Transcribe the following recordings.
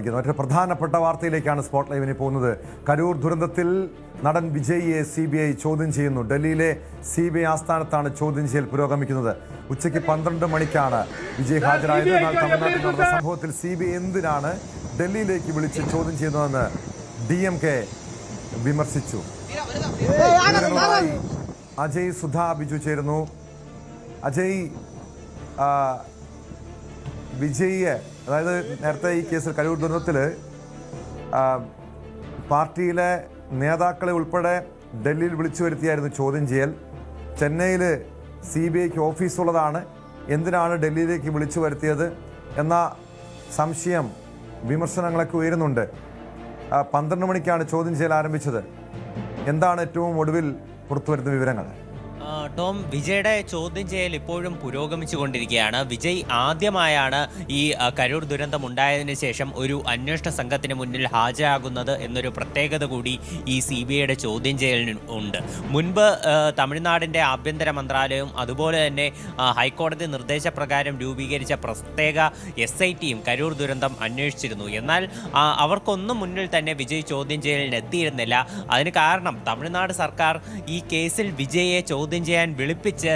മറ്റൊരു പ്രധാനപ്പെട്ട വാർത്തയിലേക്കാണ് സ്പോട്ട് ലൈവിന് പോകുന്നത്. കരൂർ ദുരന്തത്തിൽ നടൻ വിജയിയെ CBI ചോദ്യം ചെയ്യുന്നു. ഡൽഹിയിലെ CBI ആസ്ഥാനത്താണ് ചോദ്യം ചെയ്യൽ പുരോഗമിക്കുന്നത്. ഉച്ചയ്ക്ക് 12 മണിക്കാണ് വിജയ് ഹാജരായത്. എന്നാൽ തമിഴ്നാട്ടിൽ നടന്ന സംഭവത്തിൽ CBI എന്തിനാണ് ഡൽഹിയിലേക്ക് വിളിച്ച് ചോദ്യം ചെയ്യുന്നതെന്ന് DMK വിമർശിച്ചു. അജയ് സുധാ ബിജു ചേരുന്നു. അജയ്, വിജയിയെ, അതായത് നേരത്തെ ഈ കേസിൽ കരൂർ ദുരന്തത്തിൽ പാർട്ടിയിലെ നേതാക്കളെ ഉൾപ്പെടെ ഡൽഹിയിൽ വിളിച്ചു വരുത്തിയായിരുന്നു ചോദ്യം ചെയ്യൽ. ചെന്നൈയിൽ CBIക്ക് ഓഫീസുള്ളതാണ്, എന്തിനാണ് ഡൽഹിയിലേക്ക് വിളിച്ചു വരുത്തിയത് എന്ന സംശയം, വിമർശനങ്ങളൊക്കെ ഉയരുന്നുണ്ട്. 12 മണിക്കാണ് ചോദ്യം ചെയ്യൽ ആരംഭിച്ചത്. എന്താണ് ഏറ്റവും ഒടുവിൽ പുറത്തുവരുന്ന വിവരങ്ങൾ? ടോം, വിജയുടെ ചോദ്യം ചെയ്യൽ ഇപ്പോഴും പുരോഗമിച്ചുകൊണ്ടിരിക്കുകയാണ്. വിജയ് ആദ്യമായാണ് ഈ കരൂർ ദുരന്തം ഉണ്ടായതിനു ശേഷം ഒരു അന്വേഷണ സംഘത്തിന് മുന്നിൽ ഹാജരാകുന്നത് എന്നൊരു പ്രത്യേകത കൂടി ഈ CBIയുടെ ചോദ്യം ചെയ്യലിന് ഉണ്ട്. മുൻപ് തമിഴ്നാടിൻ്റെ ആഭ്യന്തര മന്ത്രാലയവും അതുപോലെ തന്നെ ഹൈക്കോടതി നിർദ്ദേശപ്രകാരം രൂപീകരിച്ച പ്രത്യേക SITയും കരൂർ ദുരന്തം അന്വേഷിച്ചിരുന്നു. എന്നാൽ അവർക്കൊന്നും മുന്നിൽ തന്നെ വിജയ് ചോദ്യം ചെയ്യലിന് എത്തിയിരുന്നില്ല. അതിന് കാരണം തമിഴ്നാട് സർക്കാർ ഈ കേസിൽ വിജയെ ചോദ്യം ചെയ്യാൻ വിളിപ്പിച്ച്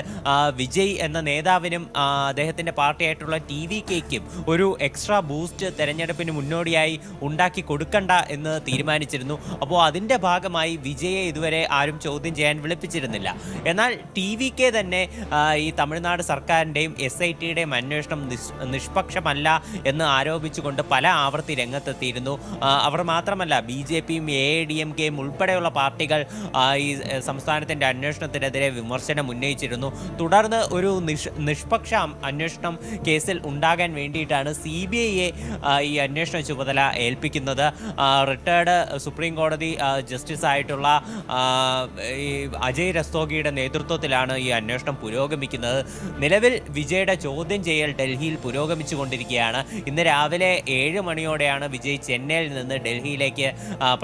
വിജയ് എന്ന നേതാവിനും അദ്ദേഹത്തിൻ്റെ പാർട്ടിയായിട്ടുള്ള TVKയ്ക്കും ഒരു എക്സ്ട്രാ ബൂസ്റ്റ് തെരഞ്ഞെടുപ്പിന് മുന്നോടിയായി ഉണ്ടാക്കി കൊടുക്കണ്ട എന്ന് തീരുമാനിച്ചിരുന്നു. അപ്പോൾ അതിൻ്റെ ഭാഗമായി വിജയെ ഇതുവരെ ആരും ചോദ്യം ചെയ്യാൻ വിളിപ്പിച്ചിരുന്നില്ല. എന്നാൽ TVK തന്നെ ഈ തമിഴ്നാട് സർക്കാരിൻ്റെയും SITയുടെയും അന്വേഷണം നിഷ്പക്ഷമല്ല എന്ന് ആരോപിച്ചുകൊണ്ട് പല ആവർത്തി രംഗത്തെത്തിയിരുന്നു. അവർ മാത്രമല്ല, BJPയും AIADMKയും ഉൾപ്പെടെയുള്ള പാർട്ടികൾ ഈ സംസ്ഥാനത്തിൻ്റെ അന്വേഷണത്തിനെതിരെ വിമർശനം ഉന്നയിച്ചിരുന്നു. തുടർന്ന് ഒരു നിഷ്പക്ഷ അന്വേഷണം കേസിൽ ഉണ്ടാകാൻ വേണ്ടിയിട്ടാണ് CBIയെ ഈ അന്വേഷണ ചുമതല ഏൽപ്പിക്കുന്നത്. റിട്ടയർഡ് സുപ്രീം കോടതി ജസ്റ്റിസ് ആയിട്ടുള്ള ഈ അജയ് രസ്തോഗിയുടെ നേതൃത്വത്തിലാണ് ഈ അന്വേഷണം പുരോഗമിക്കുന്നത്. നിലവിൽ വിജയുടെ ചോദ്യം ചെയ്യൽ ഡൽഹിയിൽ പുരോഗമിച്ചുകൊണ്ടിരിക്കുകയാണ്. ഇന്ന് രാവിലെ 7 മണിയോടെയാണ് വിജയ് ചെന്നൈയിൽ നിന്ന് ഡൽഹിയിലേക്ക്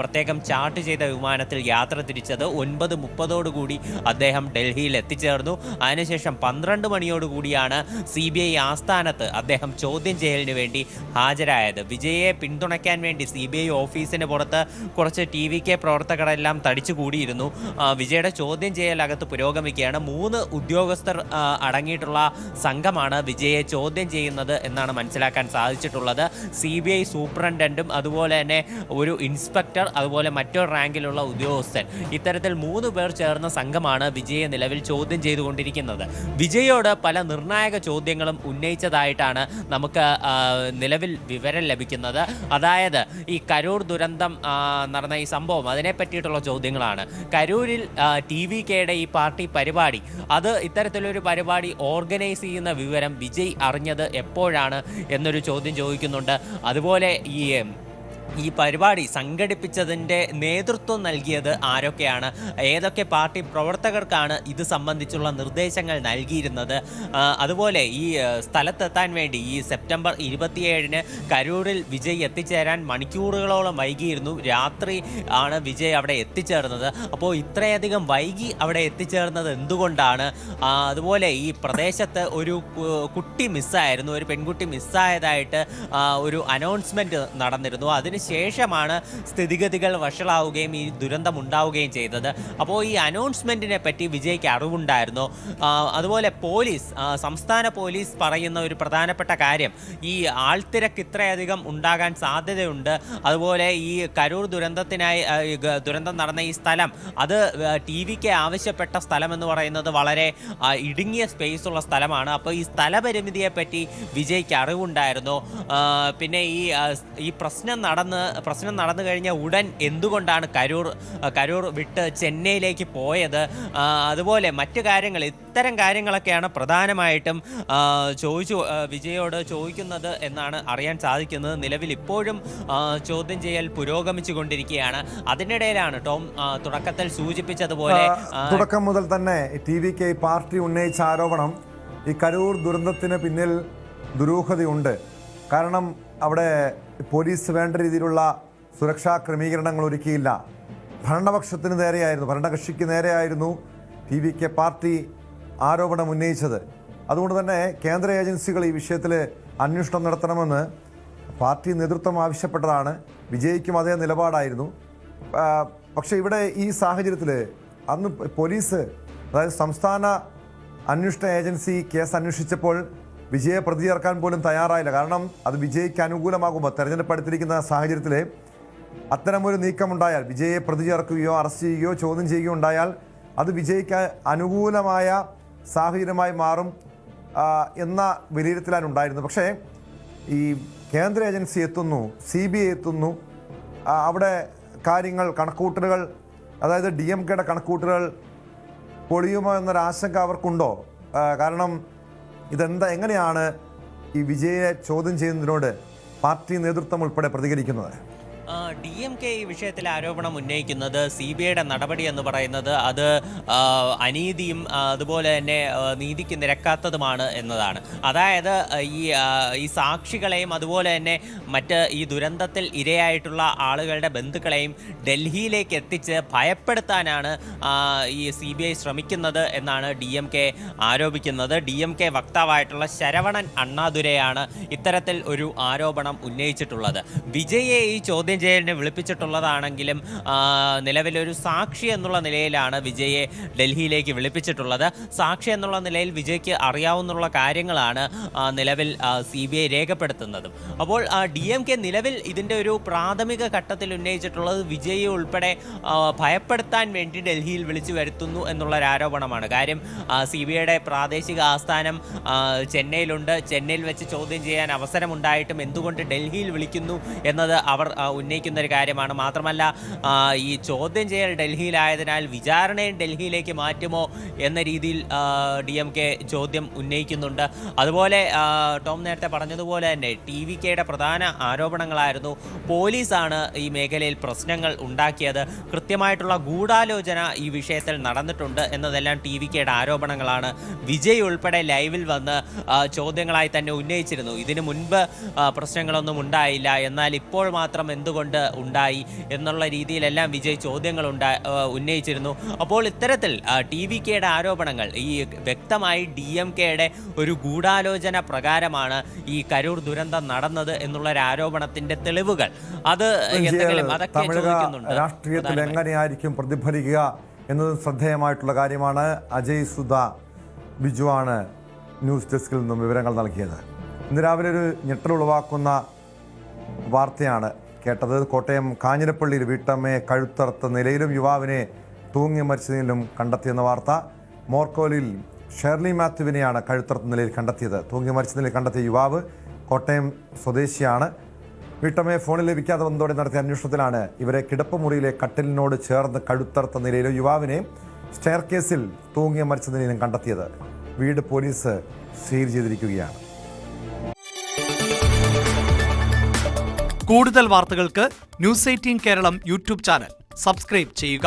പ്രത്യേകം ചാർട്ട് ചെയ്ത വിമാനത്തിൽ യാത്ര തിരിച്ചത്. 9:30 അദ്ദേഹം ഡൽഹിയിൽ എത്തിച്ചേർന്നു. അതിനുശേഷം 12 മണിയോടുകൂടിയാണ് CBI ആസ്ഥാനത്ത് അദ്ദേഹം ചോദ്യം ചെയ്യലിന് വേണ്ടി ഹാജരായത്. വിജയെ പിന്തുണയ്ക്കാൻ വേണ്ടി CBI ഓഫീസിന് പുറത്ത് കുറച്ച് TVK പ്രവർത്തകരെല്ലാം തടിച്ചുകൂടിയിരുന്നു. വിജയുടെ ചോദ്യം ചെയ്യലകത്ത് പുരോഗമിക്കുകയാണ്. 3 ഉദ്യോഗസ്ഥർ അടങ്ങിയിട്ടുള്ള സംഘമാണ് വിജയെ ചോദ്യം ചെയ്യുന്നത് എന്നാണ് മനസ്സിലാക്കാൻ സാധിച്ചിട്ടുള്ളത്. CBI സൂപ്രണ്ടന്റും അതുപോലെ തന്നെ ഒരു ഇൻസ്പെക്ടർ, അതുപോലെ മറ്റൊരു റാങ്കിലുള്ള ഉദ്യോഗസ്ഥൻ, ഇത്തരത്തിൽ 3 പേർ ചേർന്ന സംഘമാണ് വിജയെ നിലവിൽ ചോദ്യം ചെയ്തുകൊണ്ടിരിക്കുന്നത്. വിജയോട് പല നിർണായക ചോദ്യങ്ങളും ഉന്നയിച്ചതായിട്ടാണ് നമുക്ക് നിലവിൽ വിവരം ലഭിക്കുന്നത്. അതായത് ഈ കരൂർ ദുരന്തം നടന്ന ഈ സംഭവം, അതിനെ പറ്റിയിട്ടുള്ള ചോദ്യങ്ങളാണ്. കരൂരിൽ TVKയുടെ ഈ പാർട്ടി പരിപാടി, അത് ഇത്തരത്തിലൊരു പരിപാടി ഓർഗനൈസ് ചെയ്യുന്ന വിവരം വിജയ് അറിഞ്ഞത് എപ്പോഴാണ് എന്നൊരു ചോദ്യം ചോദിക്കുന്നുണ്ട്. അതുപോലെ ഈ പരിപാടി സംഘടിപ്പിച്ചതിൻ്റെ നേതൃത്വം നൽകിയത് ആരൊക്കെയാണ്, ഏതൊക്കെ പാർട്ടി പ്രവർത്തകർക്കാണ് ഇത് സംബന്ധിച്ചുള്ള നിർദ്ദേശങ്ങൾ നൽകിയിരുന്നത്, അതുപോലെ ഈ സ്ഥലത്തെത്താൻ വേണ്ടി ഈ സെപ്റ്റംബർ 27-ന് കരൂരിൽ വിജയ് എത്തിച്ചേരാൻ മണിക്കൂറുകളോളം വൈകിയിരുന്നു. രാത്രി ആണ് വിജയ് അവിടെ എത്തിച്ചേർന്നത്. അപ്പോൾ ഇത്രയധികം വൈകി അവിടെ എത്തിച്ചേർന്നത് എന്തുകൊണ്ടാണ്? അതുപോലെ ഈ പ്രദേശത്ത് ഒരു കുട്ടി മിസ്സായിരുന്നു, ഒരു പെൺകുട്ടി മിസ്സായതായിട്ട് ഒരു അനൗൺസ്മെൻറ്റ് നടന്നിരുന്നു. ശേഷമാണ് സ്ഥിതിഗതികൾ വഷളാവുകയും ഈ ദുരന്തം ഉണ്ടാവുകയും ചെയ്തത്. അപ്പോൾ ഈ അനൗൺസ്മെൻറ്റിനെ പറ്റി വിജയ്ക്ക് അറിവുണ്ടായിരുന്നു. അതുപോലെ പോലീസ്, സംസ്ഥാന പോലീസ് പറയുന്ന ഒരു പ്രധാനപ്പെട്ട കാര്യം, ഈ ആൾത്തിരക്ക് ഇത്രയധികം ഉണ്ടാകാൻ സാധ്യതയുണ്ട്. അതുപോലെ ഈ കരൂർ ദുരന്തം നടന്ന ഈ സ്ഥലം, അത് TVK ആവശ്യപ്പെട്ട സ്ഥലം എന്ന് പറയുന്നത് വളരെ ഇടുങ്ങിയ സ്പേസ് ഉള്ള സ്ഥലമാണ്. അപ്പോൾ ഈ സ്ഥലപരിമിതിയെ പറ്റി വിജയ്ക്ക് അറിവുണ്ടായിരുന്നു. പിന്നെ ഈ പ്രശ്നം നടന്നു കഴിഞ്ഞ ഉടൻ എന്തുകൊണ്ടാണ് കരൂർ വിട്ട് ചെന്നൈയിലേക്ക് പോയത്, അതുപോലെ മറ്റു കാര്യങ്ങൾ, ഇത്തരം കാര്യങ്ങളൊക്കെയാണ് പ്രധാനമായിട്ടും വിജയോട് ചോദിക്കുന്നത് എന്നാണ് അറിയാൻ സാധിക്കുന്നത്. നിലവിൽ ഇപ്പോഴും ചോദ്യം ചെയ്യൽ പുരോഗമിച്ചു കൊണ്ടിരിക്കുകയാണ്. അതിനിടയിലാണ് ടോം തുടക്കത്തിൽ സൂചിപ്പിച്ചതുപോലെ, തുടക്കം മുതൽ തന്നെ TVK പാർട്ടി ഉന്നയിച്ച ആരോപണം, ഈ കരൂർ ദുരന്തത്തിന് പിന്നിൽ ദുരൂഹതയുണ്ട്. കാരണം അവിടെ പോലീസ് വേണ്ട രീതിയിലുള്ള സുരക്ഷാ ക്രമീകരണങ്ങൾ ഒരുക്കിയില്ല. ഭരണകക്ഷിക്ക് നേരെയായിരുന്നു TVK പാർട്ടി ആരോപണം ഉന്നയിച്ചത്. അതുകൊണ്ട് തന്നെ കേന്ദ്ര ഏജൻസികൾ ഈ വിഷയത്തിൽ അന്വേഷണം നടത്തണമെന്ന് പാർട്ടി നേതൃത്വം ആവശ്യപ്പെട്ടതാണ്. വിജയ്ക്കും അതേ നിലപാടായിരുന്നു. പക്ഷേ ഇവിടെ ഈ സാഹചര്യത്തിൽ അന്ന് പോലീസ്, അതായത് സംസ്ഥാന അന്വേഷണ ഏജൻസി കേസ് അന്വേഷിച്ചപ്പോൾ വിജയെ പ്രതി ചേർക്കാൻ പോലും തയ്യാറായില്ല. കാരണം അത് വിജയ്ക്ക് അനുകൂലമാകുമ്പോൾ തെരഞ്ഞെടുപ്പ് അടുത്തിരിക്കുന്ന സാഹചര്യത്തിൽ അത്തരമൊരു നീക്കമുണ്ടായാൽ, വിജയെ പ്രതി ചേർക്കുകയോ അറസ്റ്റ് ചെയ്യുകയോ ചോദ്യം ചെയ്യുകയോ ഉണ്ടായാൽ അത് വിജയ്ക്ക് അനുകൂലമായ സാഹചര്യമായി മാറും എന്ന വിലയിരുത്തലാണ് ഉണ്ടായിരുന്നത്. പക്ഷേ ഈ കേന്ദ്ര ഏജൻസി എത്തുന്നു, CBI എത്തുന്നു, അവിടെ കാര്യങ്ങൾ കണക്കൂട്ടലുകൾ, അതായത് DMKയുടെ കണക്കൂട്ടലുകൾ പൊളിയുമോ എന്നൊരാശങ്ക അവർക്കുണ്ടോ? കാരണം എങ്ങനെയാണ് ഈ വിജയെ ചോദ്യം ചെയ്യുന്നതിനോട് പാർട്ടി നേതൃത്വം ഉൾപ്പെടെ പ്രതികരിക്കുന്നത്? DMK ഈ വിഷയത്തിൽ ആരോപണം ഉന്നയിക്കുന്നത് CBIയുടെ നടപടി എന്ന് പറയുന്നത് അത് അനീതിയും അതുപോലെ തന്നെ നീതിക്ക് നിരക്കാത്തതുമാണ് എന്നതാണ്. അതായത് ഈ സാക്ഷികളെയും അതുപോലെ തന്നെ മറ്റ് ഈ ദുരന്തത്തിൽ ഇരയായിട്ടുള്ള ആളുകളുടെ ബന്ധുക്കളെയും ഡൽഹിയിലേക്ക് എത്തിച്ച് ഭയപ്പെടുത്താനാണ് ഈ CBI ശ്രമിക്കുന്നത് എന്നാണ് DMK ആരോപിക്കുന്നത്. DMK വക്താവായിട്ടുള്ള ശരവണൻ അണ്ണാദുരയാണ് ഇത്തരത്തിൽ ഒരു ആരോപണം ഉന്നയിച്ചിട്ടുള്ളത്. വിജയെ ഈ ചോദ്യം ചെയ്യലിന് വിളിപ്പിച്ചിട്ടുള്ളതാണെങ്കിലും നിലവിലൊരു സാക്ഷി എന്നുള്ള നിലയിലാണ് വിജയെ ഡൽഹിയിലേക്ക് വിളിപ്പിച്ചിട്ടുള്ളത്. സാക്ഷി എന്നുള്ള നിലയിൽ വിജയ്ക്ക് അറിയാവുന്ന കാര്യങ്ങളാണ് നിലവിൽ CBI രേഖപ്പെടുത്തുന്നതും. അപ്പോൾ DMK നിലവിൽ ഇതിൻ്റെ ഒരു പ്രാഥമിക ഘട്ടത്തിൽ ഉന്നയിച്ചിട്ടുള്ളത് വിജയെ ഉൾപ്പെടെ ഭയപ്പെടുത്താൻ വേണ്ടി ഡൽഹിയിൽ വിളിച്ചു വരുത്തുന്നു എന്നുള്ളൊരു ആരോപണമാണ്. കാര്യം CBIയുടെ പ്രാദേശിക ആസ്ഥാനം ചെന്നൈയിലുണ്ട്. ചെന്നൈയിൽ വെച്ച് ചോദ്യം ചെയ്യാൻ അവസരമുണ്ടായിട്ടും എന്തുകൊണ്ട് ഡൽഹിയിൽ വിളിക്കുന്നു എന്നത് അവർ ഉന്നയിക്കുന്ന ഒരു കാര്യമാണ്. മാത്രമല്ല ഈ ചോദ്യം ചെയ്യൽ ഡൽഹിയിലായതിനാൽ വിചാരണയും ഡൽഹിയിലേക്ക് മാറ്റുമോ എന്ന രീതിയിൽ DMK ചോദ്യം ഉന്നയിക്കുന്നുണ്ട്. അതുപോലെ ടോം നേരത്തെ പറഞ്ഞതുപോലെ തന്നെ TVKയുടെ പ്രധാന ആരോപണങ്ങളായിരുന്നു പോലീസാണ് ഈ മേഖലയിൽ പ്രശ്നങ്ങൾ ഉണ്ടാക്കിയത്, കൃത്യമായിട്ടുള്ള ഗൂഢാലോചന ഈ വിഷയത്തിൽ നടന്നിട്ടുണ്ട് എന്നതെല്ലാം TVKയുടെ ആരോപണങ്ങളാണ്. വിജയ് ഉൾപ്പെടെ ലൈവിൽ വന്ന് ചോദ്യങ്ങളായി തന്നെ ഉന്നയിച്ചിരുന്നു. ഇതിനു മുൻപ് പ്രശ്നങ്ങളൊന്നും ഉണ്ടായില്ല, എന്നാൽ ഇപ്പോൾ മാത്രം എന്തുകൊണ്ട് ഉണ്ടായി എന്നുള്ള രീതിയിലെല്ലാം വിജയ് ചോദ്യങ്ങൾ ഉന്നയിച്ചിരുന്നു. അപ്പോൾ ഇത്തരത്തിൽ TVKയുടെ ആരോപണങ്ങൾ ഈ വ്യക്തമായി DMKയുടെ ഒരു ഗൂഢാലോചന പ്രകാരമാണ് ഈ കരൂർ ദുരന്തം നടന്നത് എന്നുള്ളൊരു ആരോപണത്തിന്റെ തെളിവുകൾ അത് എന്തെങ്കിലും അതൊക്കെ ചോദിക്കുന്നുണ്ട്. രാഷ്ട്രീയത്തിൽ എങ്ങനെയായിരിക്കും പ്രതിഫലിക്കുക എന്നത് ശ്രദ്ധേയമായിട്ടുള്ള കാര്യമാണ്. അജയ് സുധ ബിജുവാണ് ന്യൂസ് ഡെസ്കിൽ നിന്നും വിവരങ്ങൾ നൽകിയത്. ഇന്ന് രാവിലെ ഒരു ഞെട്ടലുളവാക്കുന്ന വാർത്തയാണ് കേട്ടത്. കോട്ടയം കാഞ്ഞിരപ്പള്ളിയിൽ വീട്ടമ്മയെ കഴുത്തറുത്ത നിലയിലും യുവാവിനെ തൂങ്ങി മരിച്ച നിലയിലും കണ്ടെത്തിയെന്ന വാർത്ത. മോർക്കോലിൽ ഷേർലി മാത്യുവിനെയാണ് കഴുത്തറുത്ത നിലയിൽ കണ്ടെത്തിയത്. തൂങ്ങി മരിച്ച നിലയിൽ കണ്ടെത്തിയ യുവാവ് കോട്ടയം സ്വദേശിയാണ്. വീട്ടമ്മയെ ഫോണിൽ ലഭിക്കാതെ വന്നതോടെ നടത്തിയ അന്വേഷണത്തിലാണ് ഇവരെ കിടപ്പുമുറിയിലെ കട്ടിലിനോട് ചേർന്ന് കഴുത്തറുത്ത നിലയിലും യുവാവിനെ സ്റ്റെയർ കേസിൽ തൂങ്ങി മരിച്ച നിലയിലും കണ്ടെത്തിയത്. വീട് പോലീസ് സീൽ ചെയ്തിരിക്കുകയാണ്. കൂടുതൽ വാർത്തകൾക്ക് news 18 Keralam YouTube channel subscribe ചെയ്യുക.